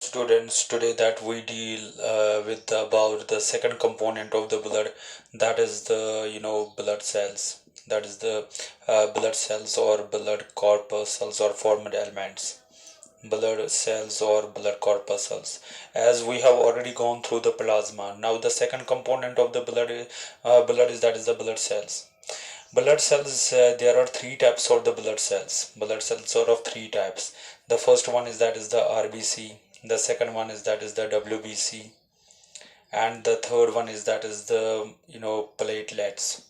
students, today that we deal with about the second component of the blood, that is the blood cells. That is the blood cells or blood corpuscles or formed elements. Blood cells or blood corpuscles. As we have already gone through the plasma, now the second component of the blood is that is the blood cells. Blood cells, there are three types of the blood cells. Blood cells are of three types. The first one is that is the RBC. The second one is that is the WBC. And the third one is that is the platelets.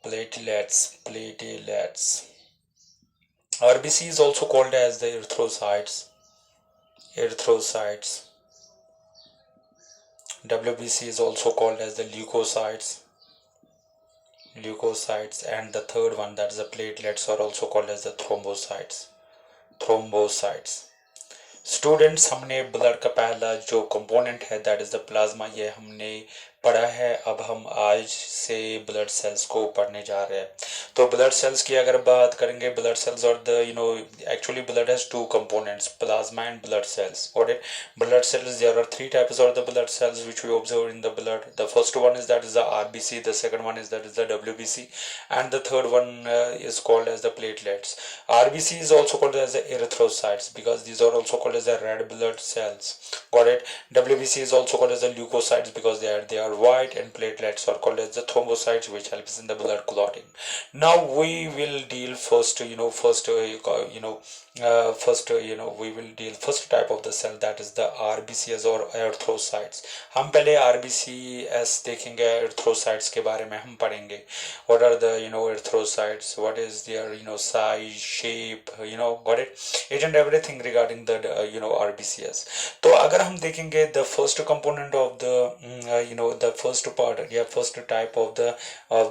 Platelets. RBC is also called as the erythrocytes. WBC is also called as the leukocytes. And the third one, that is the platelets, are also called as the thrombocytes. Students, हमने blood का पहला जो component है that is the plasma, ये हमने पढ़ा है. अब हम आज से ब्लड सेल्स को पढ़ने जा रहे हैं. तो ब्लड सेल्स की अगर बात करेंगे, ब्लड सेल्स और the actually blood has two components, plasma and blood cells. Got it? Blood cells, there are three types of the blood cells which we observe in the blood. The first one is that is the RBC, the second one is that is the WBC, and the third one is called as the platelets. RBC is also called as the erythrocytes because these are also called as the red blood cells. Got it? WBC is also called as the leukocytes because they are white, and platelets are called as the thrombocytes, which helps in the blood clotting. Now we will deal first type of the cell, that is the RBCs or erythrocytes. हम पहले RBCs देखेंगे, erythrocytes के बारे में हम पढ़ेंगे. What are the erythrocytes? What is their size, shape, got it? Each and everything regarding the RBCs. तो अगर हम देखेंगे the first component of the first part, first type of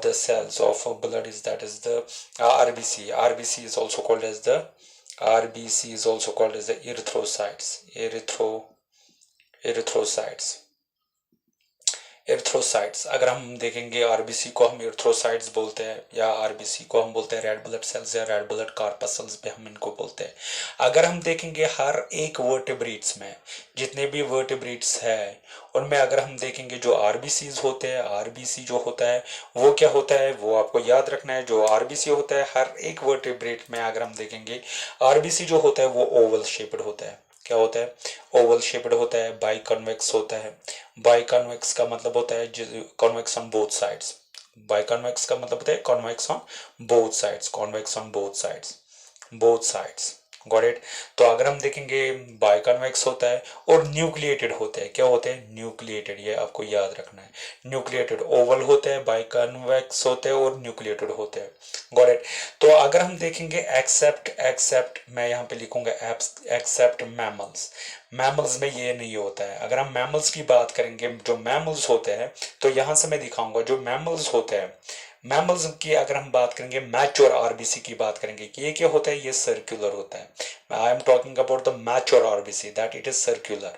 the cells of blood is that is the RBC. RBC is also called as the erythrocytes. Erythrocytes. अगर हम देखेंगे RBC को हम erythrocytes बोलते हैं, या RBC को हम बोलते हैं रेड ब्लड सेल्स या रेड ब्लड कॉर्पस्कल्स भी हम इनको बोलते हैं. अगर हम देखेंगे हर एक वर्टेब्रेट्स में, जितने भी वर्टेब्रेट्स है उनमें अगर हम देखेंगे जो RBCs होते हैं, RBC जो होता है वो क्या होता है, वो आपको याद रखना है. जो RBC होता है हर एक वर्टेब्रेट में अगर हम देखेंगे, RBC जो होता है वो ओवल शेप्ड होता है. क्या होता है? ओवल शेप्ड होता है, बाई कन्वेक्स होता है. बाई कन्वेक्स का मतलब होता है convex on both sides. By convex का मतलब होता है convex on both sides. Got it? तो अगर हम देखेंगे बाई कन्वेक्स होता है और न्यूक्लिएटेड होता है. क्या होते हैं? न्यूक्लिएटेड. ये आपको याद रखना है. न्यूक्लिएटेड ओवल होता है, बाई कन्वेक्स होते हैं और न्यूक्लिएटेड होते हैं. Got it? तो अगर हम देखेंगे एक्सेप्ट मैं यहाँ पे लिखूंगा एक्सेप्ट मैमल्स में ये नहीं होता है. अगर हम मैमल्स की बात करेंगे, जो मैमल्स होते हैं, तो यहां से मैं दिखाऊंगा जो मैमल्स होते हैं. मैमल्स की अगर हम बात करेंगे, मैच्योर RBC की बात करेंगे कि ये क्या होता है, ये सर्कुलर होता है. I am talking about the mature RBC, that it is circular.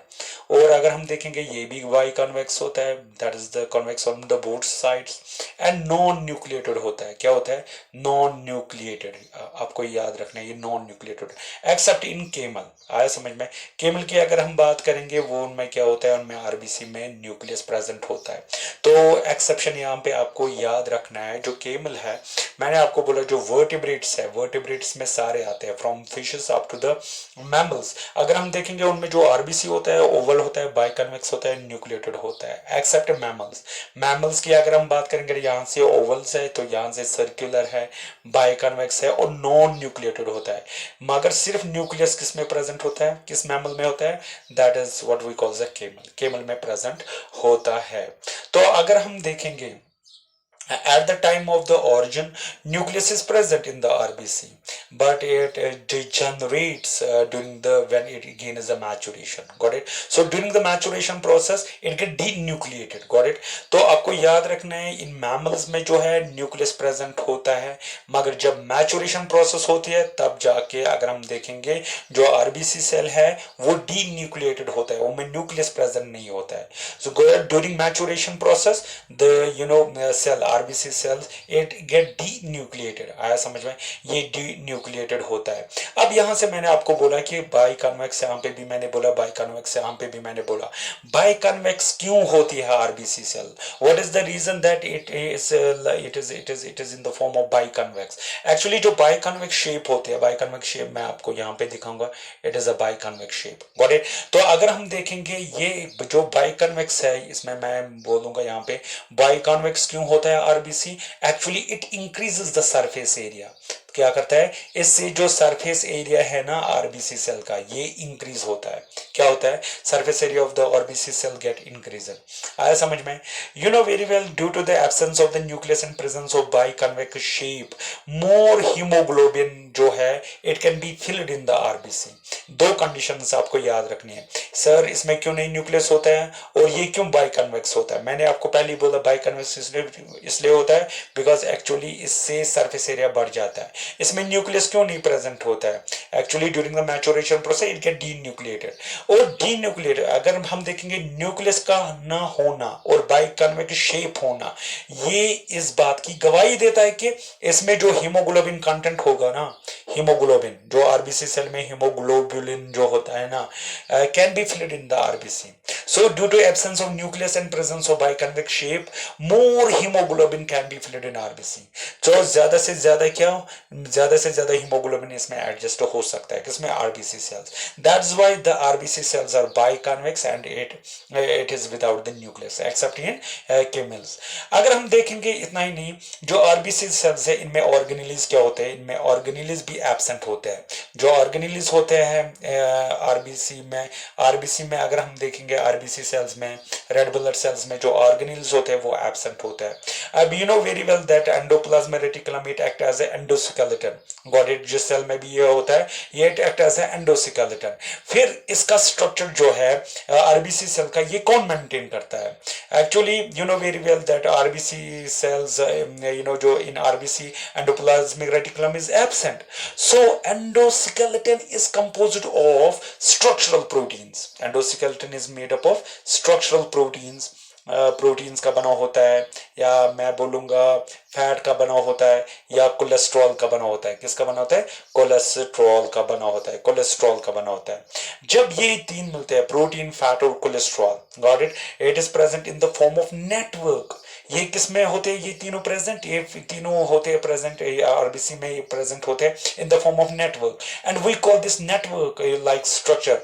और अगर हम देखेंगे ये भी बाई कन्वेक्स होता है, that is the convex on the both sides. And non nucleated होता है. क्या होता है? Non nucleated. आपको याद रखना है ये नॉन न्यूक्लिएटेड, एक्सेप्ट इन केमल. आया समझ में? केमल की अगर हम बात करेंगे, वो उनमें क्या होता है, उनमें RBC में न्यूक्लियस प्रेजेंट होता है. तो एक्सेप्शन यहाँ पे आपको याद रखना है. जो केमल है, मैंने आपको बोला जो वर्टिब्रेट्स है, वर्टिब्रेट्स में सारे आते हैं from fishes up to the mammals. अगर हम देखेंगे उनमें जो RBC होता है ओवल होता है, बाई कन्वेक्स होता है, न्यूक्लिएटेड होता है, एक्सेप्ट मैमल्स की अगर हम बात करेंगे, यहाँ से ओवल्स है तो यहाँ से सर्कुलर है, बाई कन्वेक्स है और नॉन न्यूक्लिएटेड होता है. मगर सिर्फ न्यूक्लियस किस में प्रेजेंट होता है, किस मैमल में होता है? That is what we call the camel में प्रेजेंट होता है. तो अगर हम देखेंगे at the time of the origin, nucleus is present in the RBC, but it degenerates when it gains the maturation. Got it? So during the maturation process it get denucleated. Got it? तो आपको याद रखना है इन mammals में जो है nucleus present होता है, मगर जब maturation process होती है तब जाके अगर हम देखेंगे जो RBC सेल है वो denucleated होता है, उनमें nucleus present नहीं होता है. So during maturation process the cell RBC cells it get denucleated. आया समझ में? ये न्यूक्लिएटेड होता है। अब यहाँ से मैंने आपको बोला कि बाई कन्वेक्स, यहाँ पे भी मैंने बोला बाई कन्वेक्स, यहाँ पे भी मैंने बोला बाई कन्वेक्स क्यों होती है RBC cell, what is the reason that it is in the form of biconvex. Actually जो बाई कन्वेक्स शेप होते हैं, बाई कन्वेक्स शेप मैं आपको यहाँ पे दिखाऊंगा, it is a by convex shape, got it. तो अगर हम देखेंगे ये जो बाई कन्वेक्स है, इसमें मैं बोलूंगा यहाँ पे बाई कन्वेक्स क्यों होता है RBC, actually it increases the surface area. क्या करता है, इससे जो सरफेस एरिया है ना आरबीसी सेल का, ये इंक्रीज होता है। क्या होता है, surface area of the RBC cell get increase. आया समझ में? You know very well, due to the absence of the nucleus and presence of biconvex shape, more haemoglobin जो है it can be filled in the RBC. दो conditions आपको याद रखनी है, सर इसमें क्यों नहीं न्यूक्लियस होता है और ये क्यों बाई कन्वेक्स होता है। मैंने आपको पहले ही बोला बाई कन्वेक्स इसलिए होता है बिकॉज एक्चुअली इससे सरफेस एरिया बढ़ जाता है। इसमें न्यूक्लियस क्यों नहीं प्रेजेंट होता है, actually during the maturation process it get denucleated. और डीन्यूक्लिएटेड अगर हम देखेंगे, न्यूक्लियस का ना होना और बाई कन्वेक्स शेप होना, ये इस बात की गवाही देता है कि इसमें जो हीमोग्लोबिन कंटेंट होगा ना, हीमोग्लोबिन जो आरबीसी सेल में हीमोग्लोबुलिन जो होता है ना, can be filled in the RBC. So due to absence of nucleus and presence of biconvex shape, more haemoglobin can be filled in RBC. तो ज्यादा से ज्यादा क्या, ज्यादा से ज्यादा हीमोग्लोबिन इसमें एडजस्ट हो सकता है किसमें, RBC cells. That's why the RBC cells are biconvex and it is without the nucleus except in camels. अगर हम देखेंगे इतना ही नहीं, जो आरबीसी सेल्स है इनमें ऑर्गेनेलिज क्या होते हैं, इनमें ऑर्गेनेलिज भी एब्सेंट होते हैं। जो ऑर्गेनेलिज होते हैं आरबीसी में अगर हम देखेंगे, आरबीसी सेल्स में, रेड ब्लड सेल्स में जो ऑर्गेनेल्स होते हैं वो एब्सेंट होते हैं। अब you know very well that endoplasmic reticulum it act as a endoskeleton, got it. जिस सेल में भी ये होता है ये एक्ट एज ए एंडोस्केलेटन। फिर इसका स्ट्रक्चर जो है आरबीसी सेल का, ये कौन मेंटेन करता है, actually you know very well that RBC cells, you know जो in RBC endoplasmic reticulum is absent, so endoskeleton is composed of structural proteins. Endoskeleton is made up of structural proteins, proteins का बना होता है, या मैं बोलूंगा fat का बना होता है, या कोलेस्ट्रॉल का बना होता है। किसका बना होता है, कोलेस्ट्रॉल का बना होता है, कोलेस्ट्रॉल का बना होता है। जब ये तीन मिलते हैं, प्रोटीन, फैट और cholesterol, got it, it is present in the form of network. ये किसमें होते हैं, ये तीनों प्रेजेंट, ये तीनों होते हैं प्रेजेंट आरबीसी में, ये प्रेजेंट होते हैं in the form of network, and we call this network like structure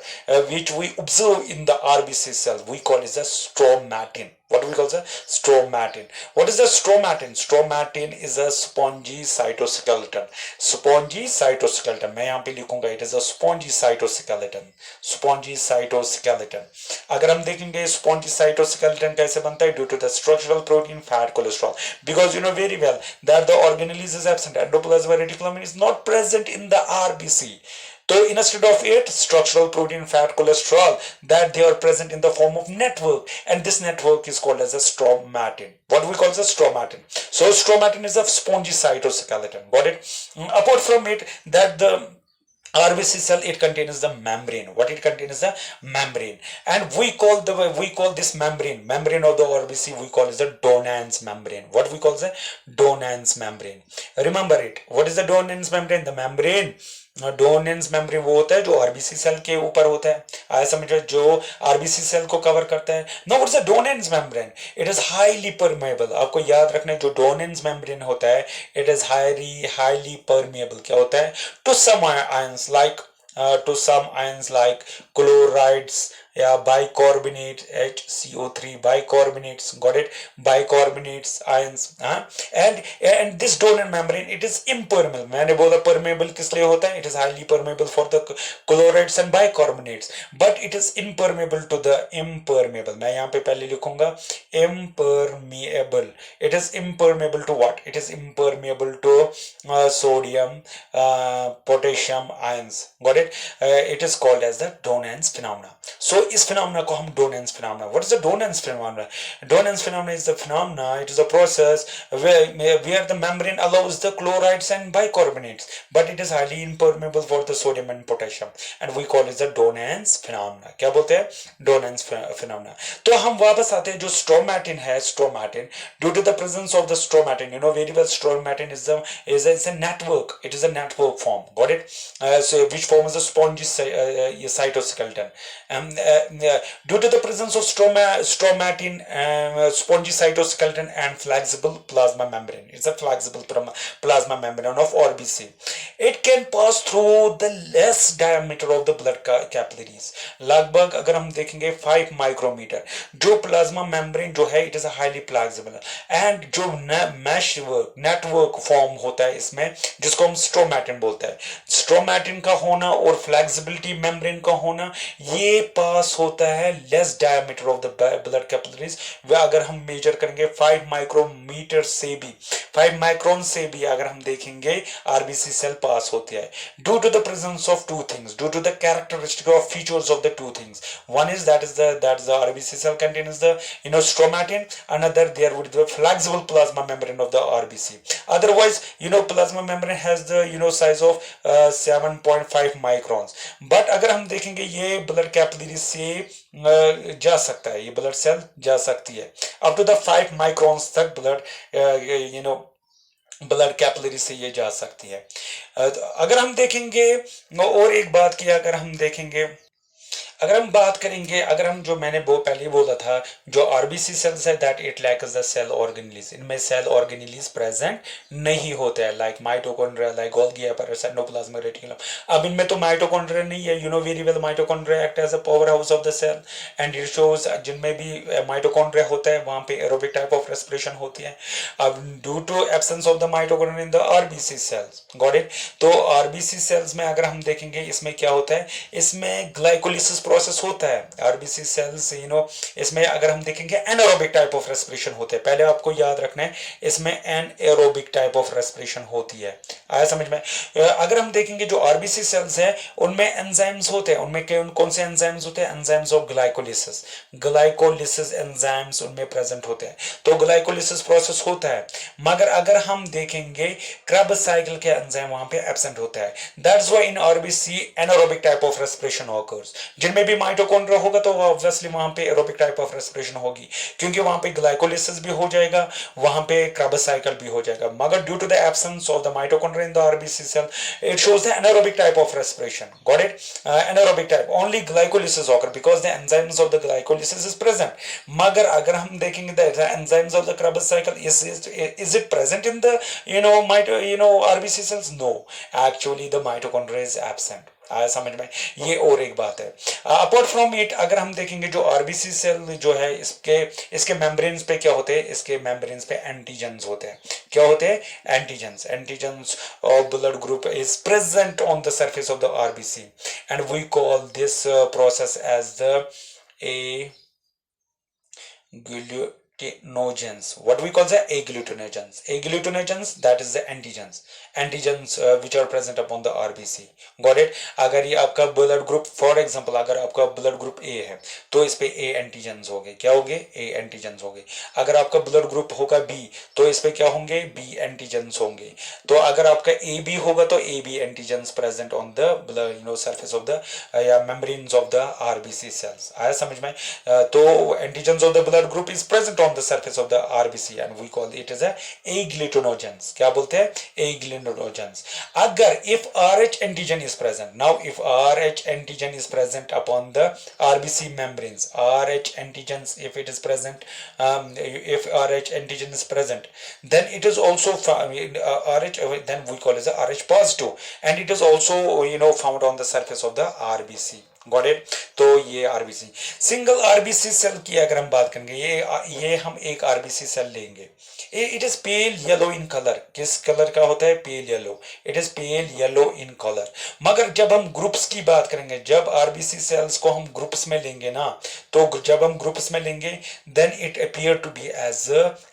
which we observe in the RBC cell, we call it the stromatin. What we call the stromatin. What is the stromatin? Stromatin is a spongy cytoskeleton. Spongy cytoskeleton. मैं यहाँ पे लिखूंगा, it is a spongy cytoskeleton. Spongy cytoskeleton. अगर हम देखेंगे spongy cytoskeleton कैसे बनता है, due to the structural protein, fat, cholesterol. Because you know very well that the organelles is absent. Endoplasmic reticulum is not present in the RBC. So instead of it, structural protein, fat, cholesterol, that they are present in the form of network, and this network is called as a stromatin. What we call as a stromatin. So stromatin is a spongy cytoskeleton. Got it? Apart from it, that the RBC cell, it contains the membrane. What it contains, the membrane, and we call this membrane of the RBC, we call it the Donans membrane. What we call the Donans membrane. Remember it. What is the Donans membrane? The membrane, Donnan's membrane वो होता है जो RBC cell के ऊपर होता है, आया समझो, जो आरबीसी सेल को कवर करता है। Now what is the Donnan's membrane, it is highly permeable. आपको याद रखना है, जो डोनेंस मेम्ब्रेन होता है इट इज हाईली परमेबल। क्या होता है, to some ions like chlorides या bicarbonate HCO3 bicarbonates, got it, bicarbonates ions, and this donor membrane, it is impermeable. मैंने बोला permeable किस लिए होता है, it is highly permeable for the chlorides and bicarbonates, but it is impermeable to the impermeable. मैं यहाँ पे पहले लिखूंगा impermeable. It is impermeable to what? It is impermeable to sodium, potassium ions, got it. It is called as the Donans phenomena. सो इस phenomena को हम Donnan's phenomena, what is the Donnan's phenomena? Donnan's phenomena is the phenomena, it is a process where the membrane allows the chlorides and bicarbonates but it is highly impermeable for the sodium and potassium and we call it the Donans phenomena. क्या बोलते हैं? Donans phenomena. तो हम वापस आते हैं जो stromatin है, stromatin, due to the presence of the stromatin, you know very well stromatin is a network, it is a network form, got it? So which forms a spongy cytoskeleton. Due to the presence of stromatin, spongy cytoskeleton and flexible plasma membrane, it's a flexible plasma membrane of RBC, it can pass through the less diameter of the blood capillaries. लगभग अगर हम देखेंगे 5 micrometer जो plasma membrane जो है, it is highly flexible and जो mesh network form होता है इसमें, जिसको हम स्ट्रोमैटिन बोलते हैं, स्ट्रोमैटिन का होना और फ्लेक्सिबिलिटी मेम्ब्रेन का होना, ये पास होता है less diameter of the blood capillaries. वह अगर हम मेजर करेंगे 5 माइक्रोमीटर से भी, 5 माइक्रोन से भी अगर हम देखेंगे आरबीसी सेल पास होती है, due to the presence of two things, due to the characteristic of features of the two things. One is that is the RBC cell contains the stromatin. Another, there would be the flexible plasma membrane of the RBC. Otherwise, plasma membrane has the size of 7.5 microns. But अगर हम देखेंगे ये blood capillary से जा सकता है, ये blood cell जा सकती है up to the 5 microns तक ब्लड कैपिलरी से ये जा सकती है। अगर हम देखेंगे और एक बात की, अगर हम देखेंगे, अगर हम बात करेंगे, अगर हम जो मैंने पहले बोला था, जो आरबीसी सेल्स है that it lacks the cell organelles, इनमें सेल ऑर्गेनेलीज प्रेजेंट नहीं होते हैं, like mitochondria, like Golgi apparatus, endoplasmic reticulum. अब इनमें तो माइटोकॉन्ड्रिया नहीं है, very well mitochondria act as a power house of the cell and it shows, जिनमें भी माइटोकॉन्ड्रिया होता है वहां पे एरोबिक टाइप ऑफ रेस्पिरेशन होती है। अब due to absence of the mitochondria in the RBC cells, got it? तो आरबीसी सेल्स में अगर हम देखेंगे इसमें क्या होता है, इसमें ग्लाइकोलिसिस प्रोसेस होता है। आरबीसी सेल्स इसमें अगर हम देखेंगे एनारोबिक टाइप ऑफ रेस्पिरेशन होते हैं, पहले आपको याद रखना है इसमें एनारोबिक टाइप ऑफ रेस्पिरेशन होती है, आया समझ में? अगर हम देखेंगे जो आरबीसी सेल्स है उनमें एंजाइम्स होते हैं, उनमें कौन से एंजाइम्स होते हैं? Enzymes of glycolysis, glycolysis enzymes उनमें प्रेजेंट होते हैं, तो ग्लाइकोलिसिस प्रोसेस होता है। मगर अगर हम देखेंगे क्रेब्स साइकिल के एंजाइम वहां पे एब्सेंट होता है, that's why in RBC anaerobic type of respiration occurs. जिनमें भी माइटोकॉन्ड्रिया होगा तो ऑब्वियसली वहां पे एरोबिक टाइप ऑफ रेस्पिरेशन होगी, क्योंकि वहां पे ग्लाइकोलिसिस भी हो जाएगा, वहां पे क्रेब्स साइकिल भी हो जाएगा। मगर due to the absence of the mitochondria in the RBC cell, it shows the anaerobic type of respiration, got it? Anaerobic type, only glycolysis occur because the enzymes of the glycolysis is present. मगर अगर हम देखेंगे the enzymes of the Krebs cycle, is it present in the RBC cells? No, actually the mitochondria is absent. आया समझ में? ये और एक बात है। अपार्ट फ्रॉम इट अगर हम देखेंगे जो आरबीसी सेल जो है इसके मेम्ब्रेन्स पे क्या होते हैं? इसके मेम्ब्रेन्स पे एंटीजेंस होते हैं। क्या होते हैं? Antigens of blood group is present on the surface of the RBC and we call this process as the agglutinogens. What we call the agglutinogens? Agglutinogens, that is the antigens which are present upon the RBC. Got it? अगर ये आपका blood group, for example अगर आपका blood group A है तो इस पे ए antigens होंगे। क्या होंगे? ए एंटीजेंस होंगे। अगर आपका ब्लड ग्रुप होगा बी तो इस पे क्या होंगे? बी एंटीजेंस होंगे। तो अगर आपका ए बी होगा तो A B antigens present on the blood surface of the या membranes of the RBC cells. आया समझ में? तो antigens of the blood group is present on the surface of the RBC and we call it as a agglutinogens. क्या बोलते हैं? agglutinogens. अगर if RH antigen is present, now if RH antigen is present upon the RBC membranes, RH antigens if it is present, if RH antigen is present, then it is also RH, then we call it as a RH positive and it is also found on the surface of the RBC. Got it? तो ये RBC single RBC cell की अगर हम बात करेंगे, ये हम एक आरबीसी सेल लेंगे, it is pale yellow in colour. किस कलर का होता है? Pale yellow. It is pale yellow in colour. मगर जब हम ग्रुप्स की बात करेंगे, जब आरबीसी सेल्स को हम ग्रुप्स में लेंगे ना, तो जब हम ग्रुप्स में लेंगे then it appear to be as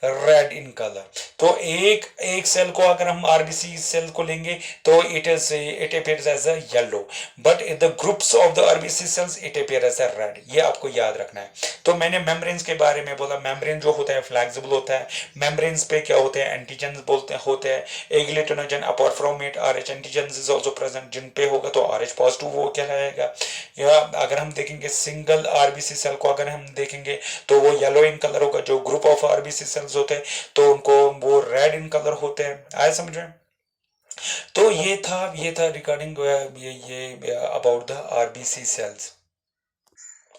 red in colour. तो एक सेल को अगर हम आरबीसी सेल को लेंगे तो it appears as yellow, but the groups of the RBC cells it appear as a red, ये आपको याद रखना है। तो मैंने मेम्ब्रेन्स के बारे में बोला, मेम्ब्रेन जो होता है फ्लेक्सिबल होता है, मेम्ब्रेन्स पे क्या होते हैं, एंटीजन होते हैं, agglutinogen apart from it RH antigen is also present, जिन पे होगा तो RH पॉजिटिव वो कहलाएगा। या अगर हम देखेंगे सिंगल RBC सेल को अगर हम देखेंगे तो वो येलो इन कलर होगा, जो ग्रुप ऑफ RBC सेल्स होते हैं तो उनको वो रेड इन कलर होते हैं। आया समझ में? तो ये था रिगार्डिंग ये about the RBC cells.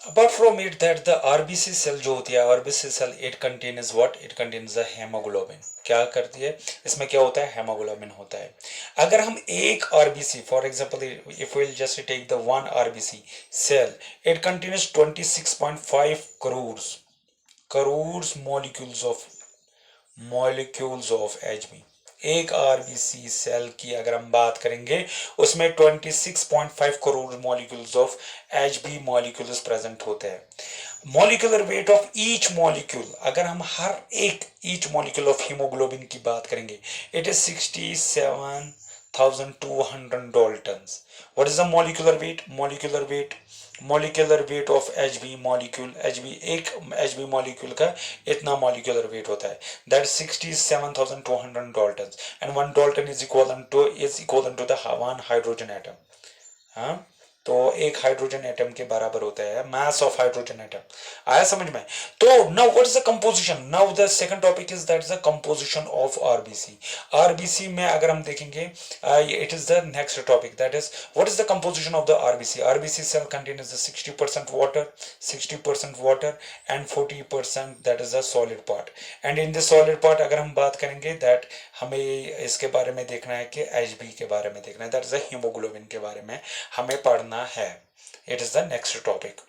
Apart from it, that the RBC cell जो होती है, RBC cell it contains what? It contains the hemoglobin। क्या करती है? इसमें क्या होता है? hemoglobin होता है। अगर हम एक RBC, for example, if we'll just take the one RBC cell, it contains 26.5 crores molecules of Hb। एक RBC सेल की अगर हम बात करेंगे उसमें 26.5 crore molecules of Hb molecules present होते हैं। Molecular weight of each molecule, अगर हम हर एक ईच मॉलिक्यूल ऑफ हीमोग्लोबिन की बात करेंगे, it is 67,200 daltons. What is the molecular weight of Hb molecule, एक Hb मॉलिक्यूल का इतना मॉलिक्यूलर वेट होता है, that 67,200 daltons, and 1 dalton is equal to the 1 hydrogen atom. हाँ, तो एक हाइड्रोजन एटम के बराबर होता है मास ऑफ हाइड्रोजन एटम। आया समझ में? तो now what is the composition? Now the second topic is that is the composition of RBC में अगर हम देखेंगे, it is the next topic, that is what is the composition of the RBC cell contains the 60% water and 40% that is the solid part. And in the solid part अगर हम बात करेंगे, that हमें इसके बारे में देखना है कि Hb के बारे में देखना है, दैट इज द हीमोग्लोबिन के बारे में हमें पढ़ना है। It is the next topic.